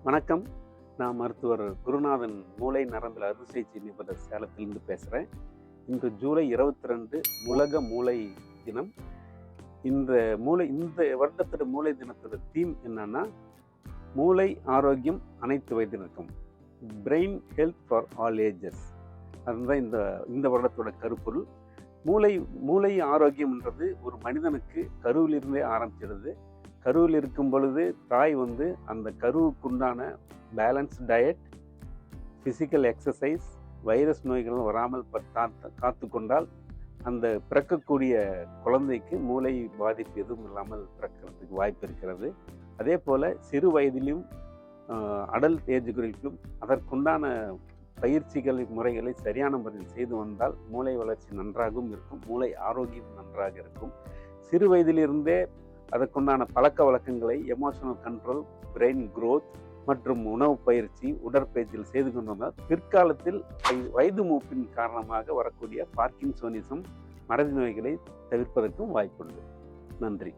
வணக்கம். நான் மருத்துவர் குருநாதன் மூளை நரம்பியல் அறுவை சிகிச்சை நிபுணர் சேலத்திலிருந்து பேசுகிறேன். இன்று ஜூலை 22 உலக மூளை தினம். இந்த வருடத்தோட மூளை தினத்தோட தீம் என்னன்னா, மூளை ஆரோக்கியம் அனைத்து வயதினருக்கும், brain health for all ages. அதுதான் இந்த வருடத்தோட கருப்பொருள். மூளை ஆரோக்கியம்ன்றது ஒரு மனிதனுக்கு கருவிலிருந்தே ஆரம்பிச்சிடுது. கருவில் இருக்கும் பொழுது தாய் அந்த கருவுக்குண்டான balance diet, physical exercise, virus நோய்கள் வராமல் காத்து கொண்டால் அந்த பிறக்கக்கூடிய குழந்தைக்கு மூளை பாதிப்பு எதுவும் இல்லாமல் பிறக்கிறதுக்கு வாய்ப்பு இருக்கிறது. அதே போல் சிறு வயதிலும் அடல்ட் ஏஜ் குரூப்பிலும் அதற்குண்டான பயிற்சிகள் முறைகளை சரியான முறையில் செய்து வந்தால் மூளை வளர்ச்சி நன்றாகவும் இருக்கும், மூளை ஆரோக்கியம் நன்றாக இருக்கும். சிறு வயதிலிருந்தே அதற்குண்டான பழக்க வழக்கங்களை, எமோஷனல் கண்ட்ரோல், பிரெயின் குரோத் மற்றும் உணவு பயிற்சி, உடற்பயிற்சியில் செய்து கொண்டு வந்தால் பிற்காலத்தில் வயது மூப்பின் காரணமாக வரக்கூடிய பார்க்கின்சோனிசம், மறதி நோய்களை தவிர்ப்பதற்கும் வாய்ப்புண்டு. நன்றி.